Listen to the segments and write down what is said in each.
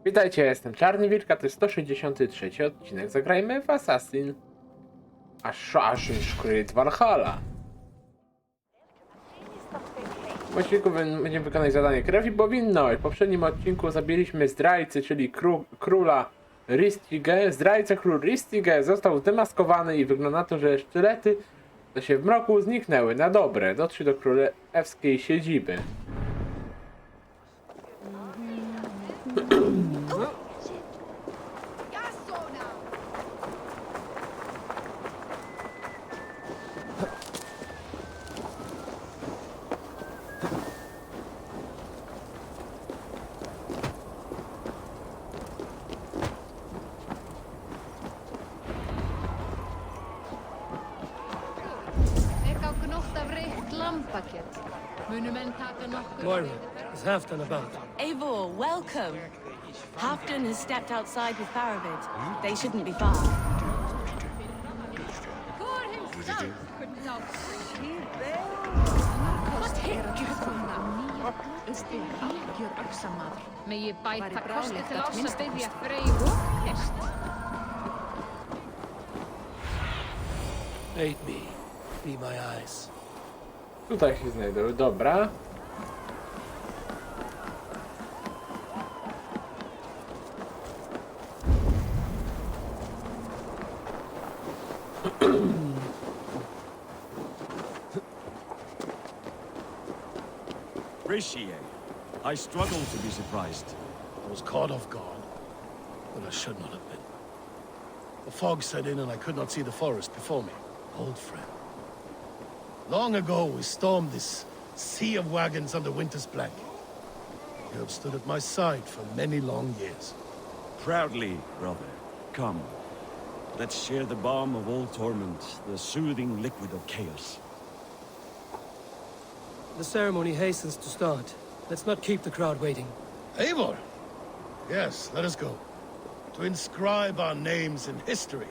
Witajcie, jestem Czarny Wilka, to jest 163 odcinek. Zagrajmy w Assassin's Creed Valhalla. W odcinku będziemy wykonać zadanie krew i powinność. W poprzednim odcinku zabiliśmy zdrajcy, czyli króla Ristige. Zdrajca król Ristige został zdemaskowany i wygląda na to, że sztylety to się w mroku zniknęły na dobre. Dotrzyj do królewskiej siedziby. Moira, is Halfdan about? Eivor, welcome. Halfdan has stepped outside with Paravid. They shouldn't be far. Megi bæta kosti til oss að styðja Freyju og hest. Aid me. Be my eyes. Tutaj się znajdują, dobra. Appreciate. I struggle to be surprised. I was caught off guard, but I should not have been. The fog set in and I could not see the forest before me. Old friend. Long ago we stormed this sea of wagons under winter's blanket. You have stood at my side for many long years. Proudly, brother. Come. Let's share the balm of all torment, the soothing liquid of chaos. The ceremony hastens to start. Let's not keep the crowd waiting. Eivor! Yes, let us go. To inscribe our names in history.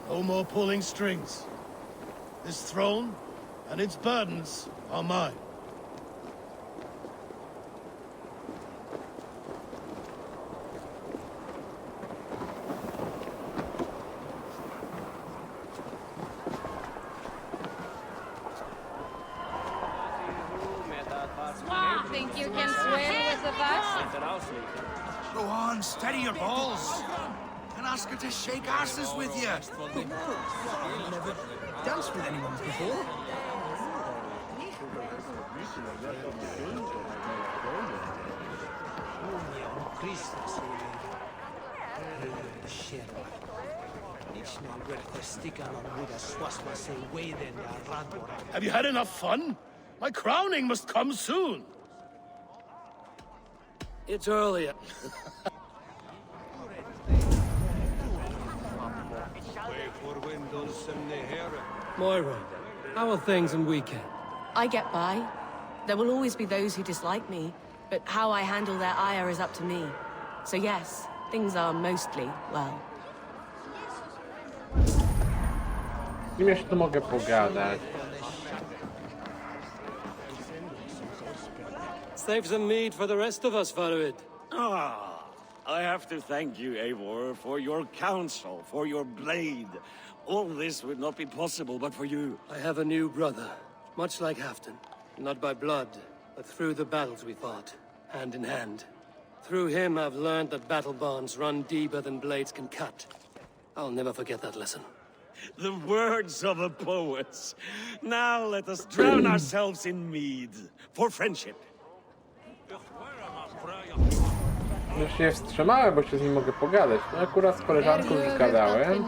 No more pulling strings. This throne and its burdens are mine. Think you can swim with the bus? Go on, steady your balls. And ask her to shake asses with you. I've never danced with anyone before. Have you had enough fun? My crowning must come soon. It's earlier. Moira, how are things in weekend? I get by. There will always be those who dislike me, but how I handle their ire is up to me. So yes, things are mostly well. Z nim jeszcze mogę pogadać. Save some mead for the rest of us, Farid. I have to thank you, Eivor, for your counsel, for your blade. All this would not be possible but for you. I have a new brother, much like Halfdan. Not by blood, but through the battles we fought, hand in hand. Through him, I've learned that battle bonds run deeper than blades can cut. I'll never forget that lesson. The words of a poet. Now let us drown ourselves in mead for friendship. Już się wstrzymałem, bo się z nim mogę pogadać. No akurat z koleżanką już gadałem.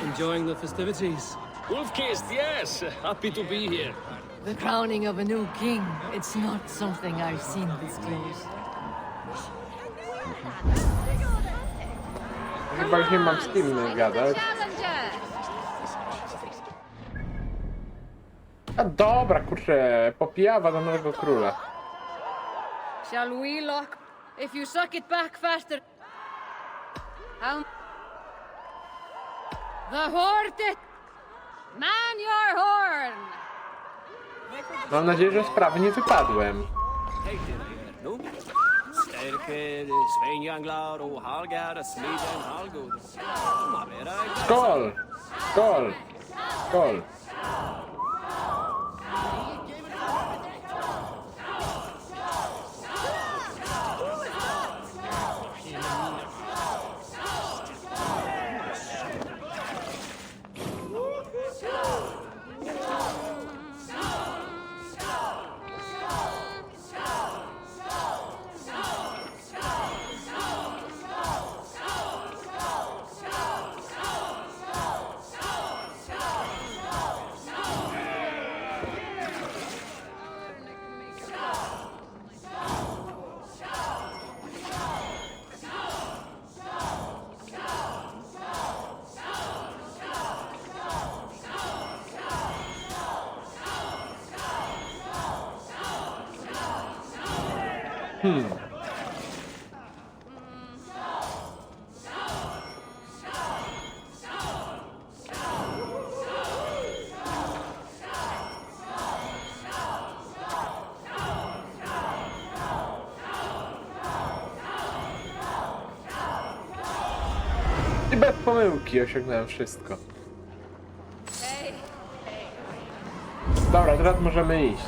Enjoying the festivities? Wolfkist, yes! Happy to be here. The crowning of a new king. It's not something I've seen this close. Chyba już nie mam z kim gadać. A dobra, kurczę, popijawa do nowego króla. Shall we lock? If you suck it back faster. The horn! Man your horn! Mam nadzieję, że sprawy nie wypadłem. Skål! Skål! Skål! I bez pomyłki osiągnąłem wszystko. Dobra, teraz możemy iść.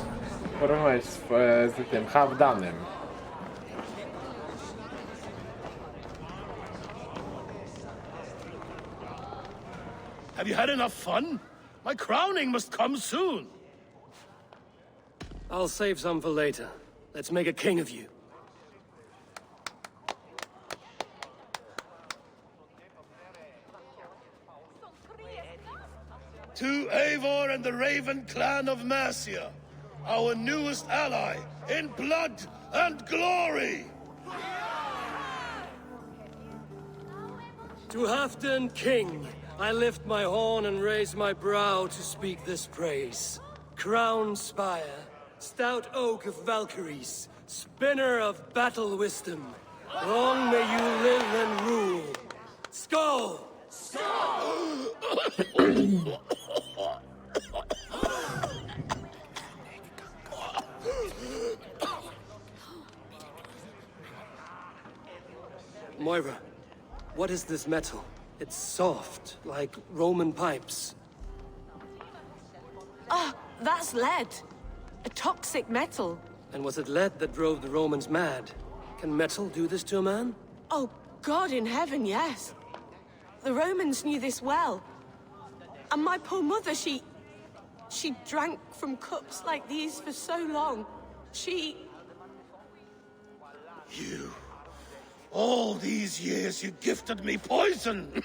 Porozmawiać z tym Halfdanem. Have you had enough fun? My crowning must come soon. I'll save some for later. Let's make a king of you. To Eivor and the Raven clan of Mercia, our newest ally in blood and glory. To Halfdan King, I lift my horn and raise my brow to speak this praise. Crown spire, stout oak of Valkyries, spinner of battle wisdom, long may you live and rule. Skål! Moira, what is this metal? It's soft, like Roman pipes. Ah, that's lead. A toxic metal. And was it lead that drove the Romans mad? Can metal do this to a man? Oh, God in heaven, yes. The Romans knew this well. And my poor mother, she drank from cups like these for so long. You. All these years you gifted me poison.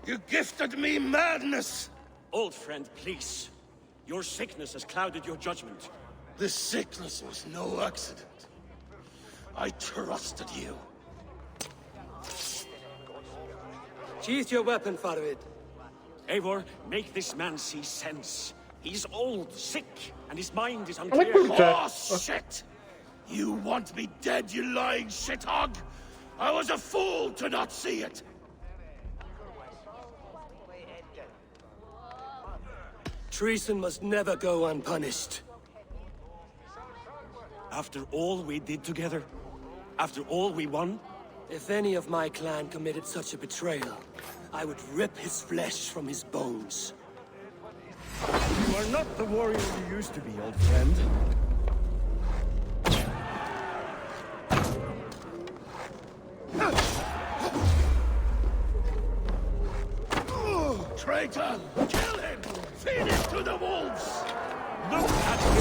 You gifted me madness. Old friend, please. Your sickness has clouded your judgment. This sickness was no accident. I trusted you. Sheath your weapon, Farid. Eivor, make this man see sense. He's old, sick, and his mind is Ale unclear. kurczę. Oh, shit! You want me dead, you lying shithog? I was a fool to not see it! Treason must never go unpunished. After all we did together, after all we won, If any of my clan committed such a betrayal, I would rip his flesh from his bones. you are not the warrior you used to be, old friend. Traitor! Kill him! Feed him to the wolves! Look at him.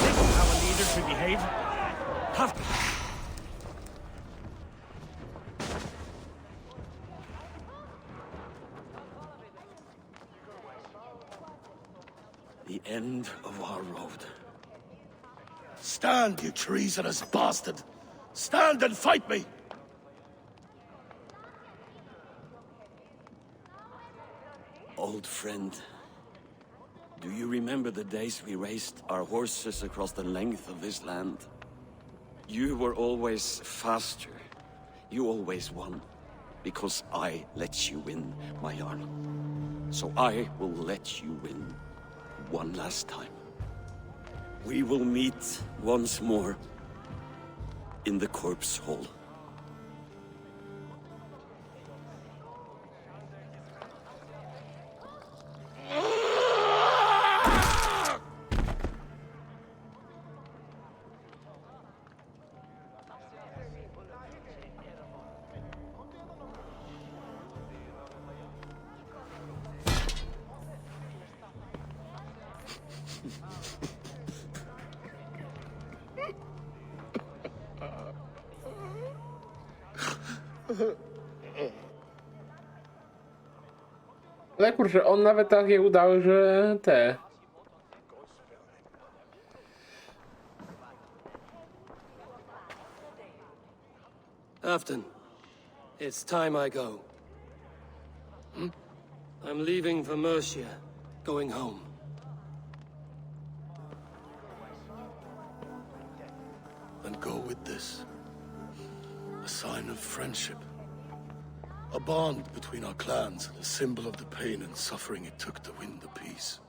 This is how a leader should behave. Have the end of our road. Stand, you treasonous bastard! Stand and fight me! Old friend, do you remember the days we raced our horses across the length of this land? You were always faster. You always won. Because I let you win, my Jarl. So I will let you win one last time. We will meet once more in the corpse hall. Ale kurczę, on nawet takie udały, że te... Afton, it's time I go. I'm leaving for Mercia, going home. And go with this. A sign of friendship. A bond between our clans and a symbol of the pain and suffering it took to win the peace.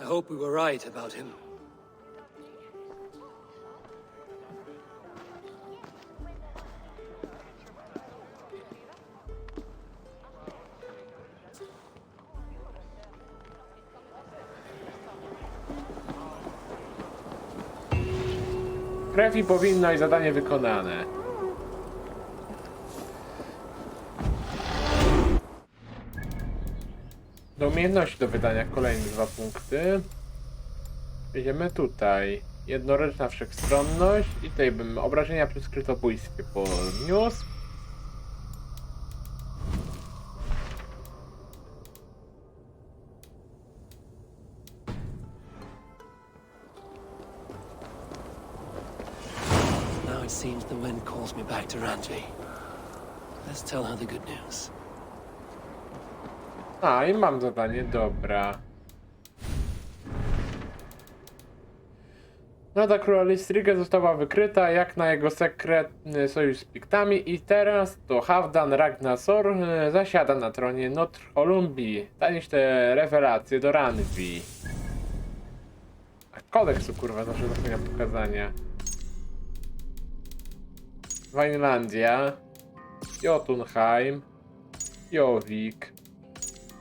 I hope we were right about him. Krew i powinność, zadanie wykonane. Do umiejętności do wydania kolejne 2 punkty. Jedziemy tutaj. Jednoręczna wszechstronność i tutaj bym obrażenia przez skrytobójstwie podniósł. Now it seems the wind calls me back to Randvi. Let's tell her the good news. A, i mam zadanie, dobra. Nada króla Listrige została wykryta, jak na jego sekretny sojusz z Piktami i teraz to Halfdan Ragnarsson zasiada na tronie Notre Olumbii. Zanieś te rewelacje do Randvi. A kodeksu kurwa zawsze zapomniałem pokazania. Winelandia, Jotunheim, Jowik,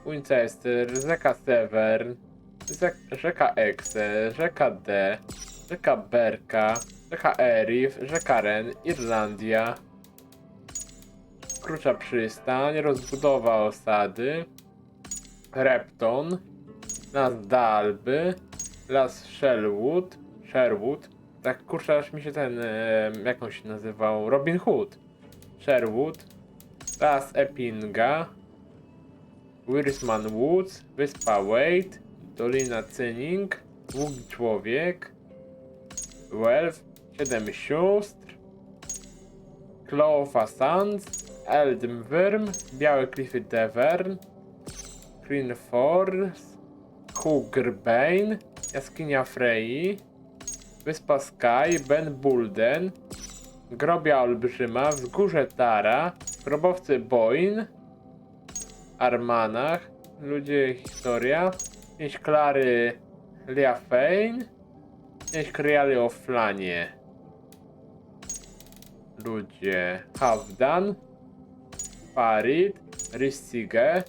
Winchester, rzeka Severn, rzeka Exe, rzeka D, rzeka Berka, rzeka Erif, rzeka Ren, Irlandia, Krucza Przystań, rozbudowa osady, Repton, las Dalby, las Sherwood, tak kurczę aż mi się ten, jak on się nazywał, Robin Hood, Sherwood, las Eppinga, Wirsman Woods, wyspa Wade, Dolina Cyning, Długi Człowiek, Welf, 7 sióstr, Clough Sands, Eldmwyrm, Białe Klify Devern, Green Force, Hugerbane, Jaskinia Frey, wyspa Sky, Ben Bulden, Grobia Olbrzyma, Wzgórze Tara, Grobowcy Boyne, Armanach, Ludzie Historia, 5 Klary Liafein, 5 Kryali o Flanie, Ludzie Halfdan, Farid, Ristige,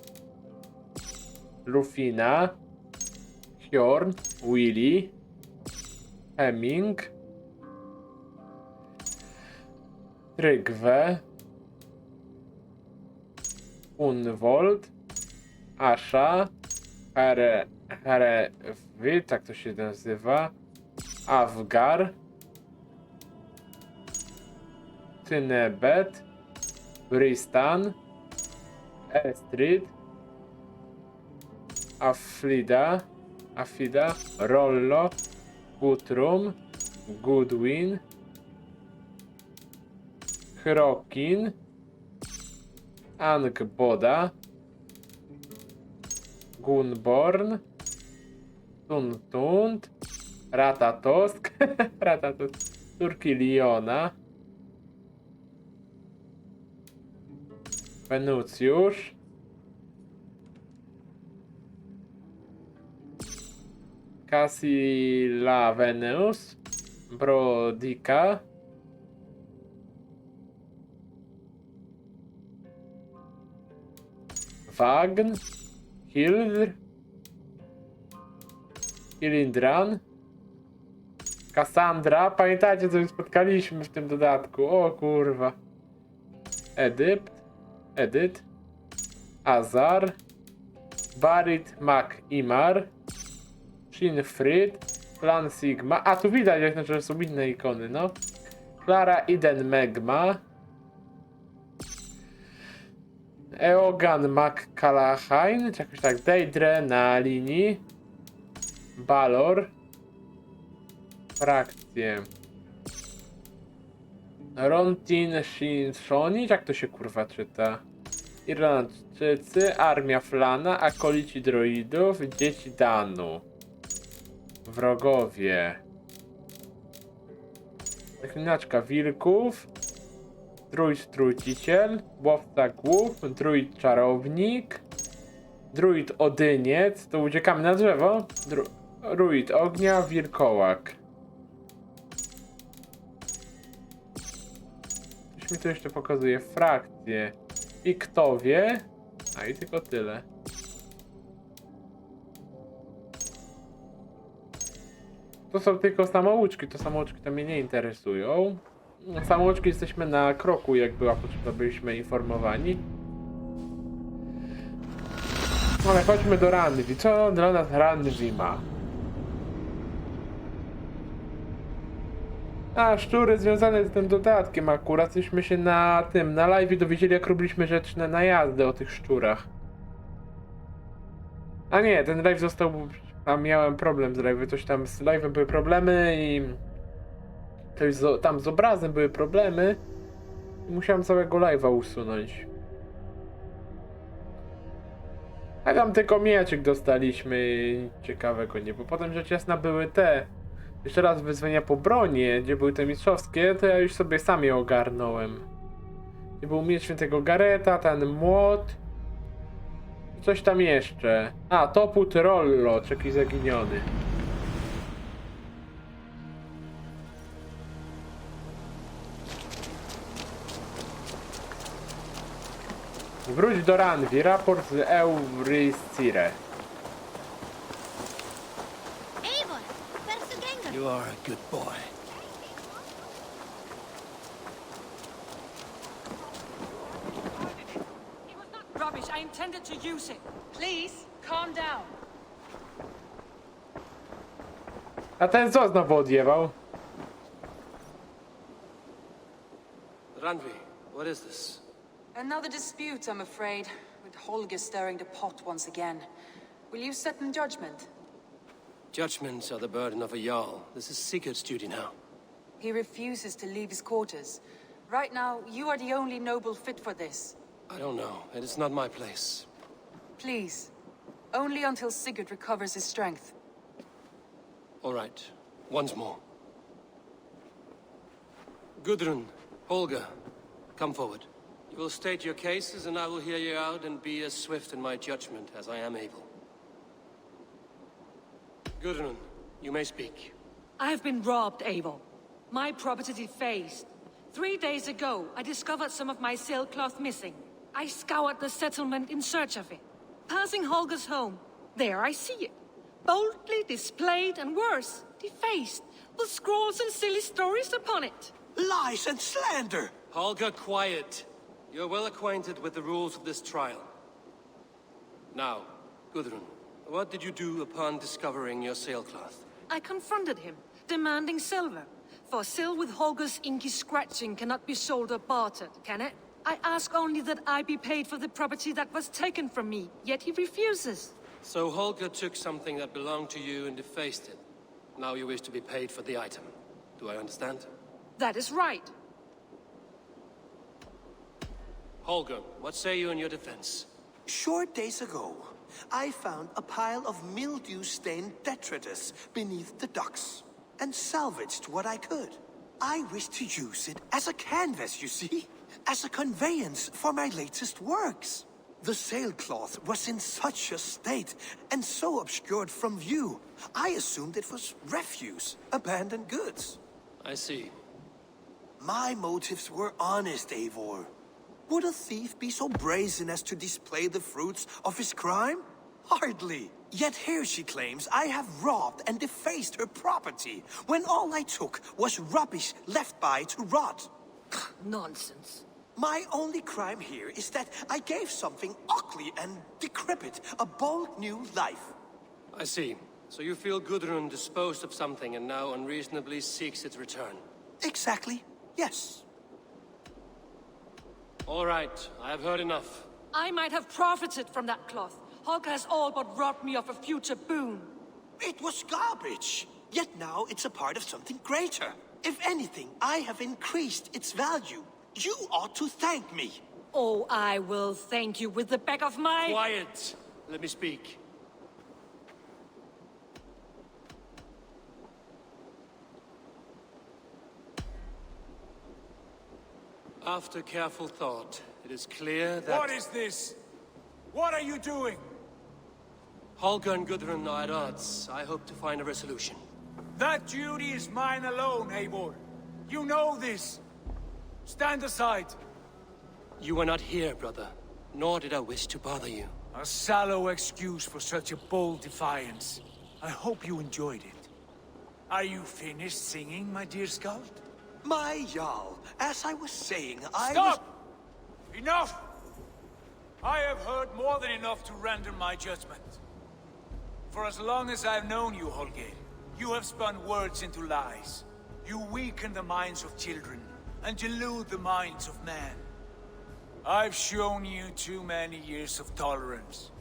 Lufina, Hjorn, Willy, Hemming, Trygve, Unvold, Asha, tak to się nazywa, Avgar, Tynebet, Bristan, Estrid, Afida, Rollo, Guthrum, Goodwin, Hrokin, Angboda, Gunborn, Tuntund, Ratatosk, Turki Liona, Wenucjusz. Cassila Venus. Brodika. Wagn. Hildr. Hilindran. Cassandra. Pamiętajcie, co już spotkaliśmy w tym dodatku. O kurwa. Edyt. Azar. Barit Mac-Imar. Shinfrid. Plan Sigma. A tu widać, jak znaczy, że są inne ikony, no. Klara Iden Megma. Eogan Mac-Calahain, czy jakoś tak. Deidre na linii. Balor. Frakcje. Rontin Shinshoni, jak to się kurwa czyta? Irlandczycy, armia Flana, akolici droidów, dzieci Danu. Wrogowie. Zaklinaczka wilków. Druid truciciel, łowca głów, druid czarownik, druid odyniec, to uciekamy na drzewo, druid ognia, wilkołak. Coś mi tu jeszcze pokazuje, frakcje, piktowie, a i tylko tyle. To są tylko samouczki, to samouczki to mnie nie interesują. Samouczki jesteśmy na kroku, jak była potrzeba, byliśmy informowani. Ale chodźmy do Ranvi. Co dla nas Ranvi ma? A, szczury związane z tym dodatkiem akurat. Jesteśmy się na tym, na live dowiedzieli, jak robiliśmy rzeczne najazdy o tych szczurach. A nie, ten live został... Tam miałem problem z live, coś tam z live'em były problemy i... Tam z obrazem były problemy i musiałem całego live'a usunąć. A tam tylko mieczyk dostaliśmy, ciekawego nie, bo potem rzecz jasna były te, jeszcze raz wyzwania po bronie, gdzie były te mistrzowskie, to ja już sobie sam je ogarnąłem. Gdzie był miecz świętego Gareta, ten młot i coś tam jeszcze. A, toput Rollo, czeki zaginiony. Wróć do Ranvi, raport z Euryscire. Eivor, perso Gengar. You are a good boy. It was not rubbish. I intended to use it. Please, calm down. A ten co znowu odjebał? Ranvi, what is this? Another dispute, I'm afraid, with Holger stirring the pot once again. Will you sit in judgment? Judgments are the burden of a Jarl. This is Sigurd's duty now. He refuses to leave his quarters. Right now, you are the only noble fit for this. I don't know. It is not my place. Please, only until Sigurd recovers his strength. All right. Once more. Gudrun, Holger, come forward. You will state your cases, and I will hear you out and be as swift in my judgment as I am able. Gudrun, you may speak. I have been robbed, Eivor. My property defaced. 3 days ago, I discovered some of my sailcloth missing. I scoured the settlement in search of it. Passing Holger's home, there I see it. Boldly displayed and worse, defaced, with scrawls and silly stories upon it. Lies and slander! Holger, quiet. You're well acquainted with the rules of this trial. Now, Gudrun, what did you do upon discovering your sailcloth? I confronted him, demanding silver. For silver with Holger's inky scratching cannot be sold or bartered, can it? I ask only that I be paid for the property that was taken from me, yet he refuses. So Holger took something that belonged to you and defaced it. Now you wish to be paid for the item. Do I understand? That is right. Holger, what say you in your defense? Short days ago, I found a pile of mildew-stained detritus beneath the docks, and salvaged what I could. I wish to use it as a canvas, you see? as a conveyance for my latest works. The sailcloth was in such a state and so obscured from view, I assumed it was refuse, abandoned goods. I see. My motives were honest, Eivor. Would a thief be so brazen as to display the fruits of his crime? Hardly. Yet here she claims I have robbed and defaced her property, when all I took was rubbish left by to rot. Nonsense. My only crime here is that I gave something ugly and decrepit a bold new life. I see. So you feel Gudrun disposed of something and now unreasonably seeks its return. Exactly, yes. All right, I have heard enough. I might have profited from that cloth. Holger has all but robbed me of a future boon. It was garbage. Yet now it's a part of something greater. If anything, I have increased its value. You ought to thank me. Oh, I will thank you with the back of my... Quiet! Let me speak. After careful thought, it is clear that... What is this? What are you doing? Holger and Gudrun are at odds. I hope to find a resolution. That duty is mine alone, Eivor. You know this. Stand aside. You were not here, brother. Nor did I wish to bother you. A sallow excuse for such a bold defiance. I hope you enjoyed it. Are you finished singing, my dear Skald? My Jarl, as I was saying, Stop! Enough! I have heard more than enough to render my judgment. For as long as I've known you, Holger, you have spun words into lies. You weaken the minds of children and delude the minds of men. I've shown you too many years of tolerance.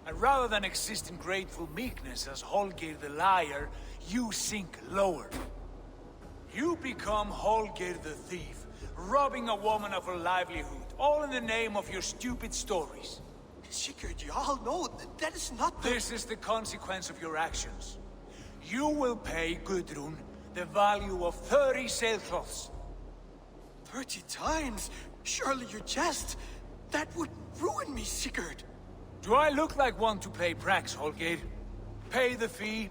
And rather than exist in grateful meekness as Holger the liar, you sink lower. You become Holger the thief, robbing a woman of her livelihood, all in the name of your stupid stories. Sigurd, Jarl, no, that is not the... This is the consequence of your actions. You will pay Gudrun the value of 30 sailcloths. 30 times? Surely you jest. That would ruin me, Sigurd. Do I look like one to pay pranks, Holger? Pay the fee,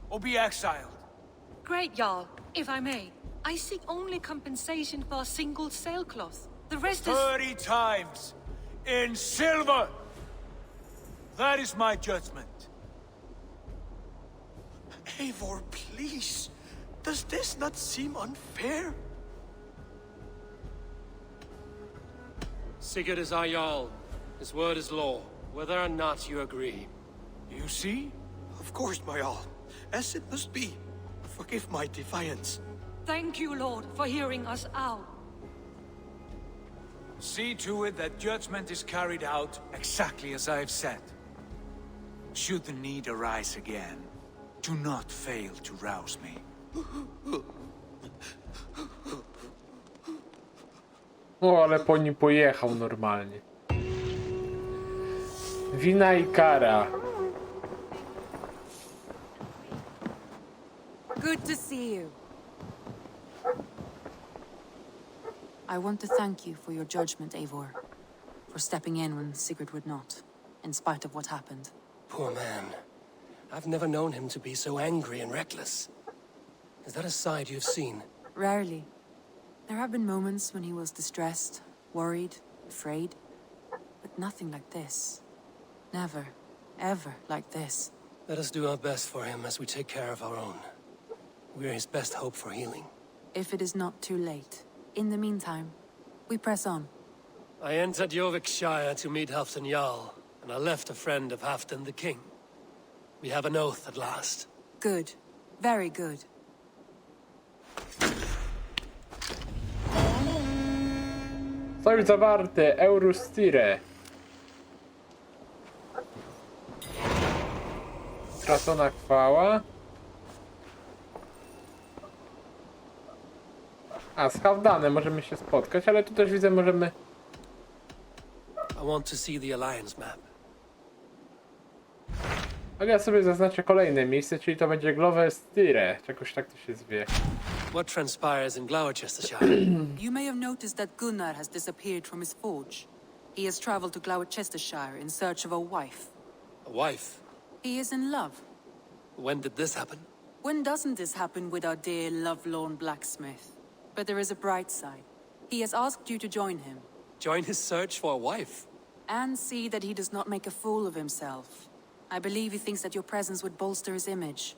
or be exiled? Great, Jarl. If I may, I seek only compensation for a single sailcloth. The rest is... 30 times! In silver! That is my judgment. Eivor, please. Does this not seem unfair? Sigurd is our Jarl. His word is law, whether or not you agree. You see? Of course, my Jarl. As it must be. Forgive my defiance. Thank you, Lord, for hearing us out. See to it that judgment is carried out exactly as I have said. Should the need arise again, do not fail to rouse me. O, ale po nim pojechał normalnie. Wina I kara. Good to see you. I want to thank you for your judgment, Eivor. For stepping in when Sigurd would not, in spite of what happened. Poor man. I've never known him to be so angry and reckless. Is that a side you've seen? Rarely. There have been moments when he was distressed, worried, afraid. But nothing like this. Never, ever like this. Let us do our best for him as we take care of our own. We're his best hope for healing. If it is not too late. In the meantime, we press on. I entered Jorvikshire to meet Halfdan Jarl, and I left a friend of Halfdan the King. We have an oath at last. Good. Very good. Sojusz zawarty, Eurustire. Stracona chwała. A, z Halfdanem możemy się spotkać, ale tu też widzę, możemy... I want to see the Alliance map. Ale ja sobie zaznaczę kolejne miejsce, czyli to będzie Glove Stire. Jakoś tak to się zwie. What transpires in Gloucestershire? You may have noticed that Gunnar has disappeared from his forge. He has traveled to Gloucestershire in search of a wife. A wife? He is in love. When did this happen? When doesn't this happen with our dear lovelorn blacksmith? But there is a bright side. He has asked you to join him. Join his search for a wife? And see that he does not make a fool of himself. I believe he thinks that your presence would bolster his image.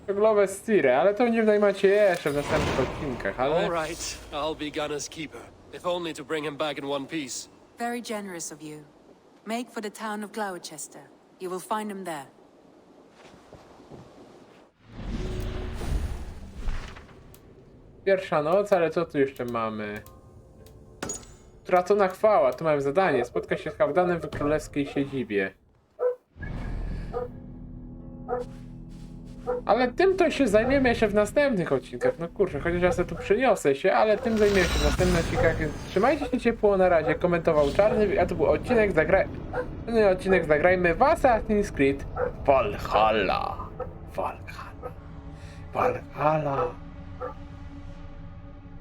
Żeglowe stiry, ale to nie macie jeszcze w następnych odcinkach, ale... All right, I'll be Gunner's keeper, if only to bring him back in one piece. Very generous of you. Make for the town of Gloucester. You will find him there. Pierwsza noc, ale co tu jeszcze mamy? Utracona chwała, tu mamy zadanie. Spotka się z Hałdanem w królewskiej siedzibie. Ale tym to się zajmiemy jeszcze w następnych odcinkach. No kurczę, chociaż ja sobie tu przyniosę się, ale tym zajmiemy się w następnych odcinkach. Więc trzymajcie się ciepło, na razie. Komentował Czarny, a to był odcinek Zagrajmy w Assassin's Creed Valhalla. Valhalla.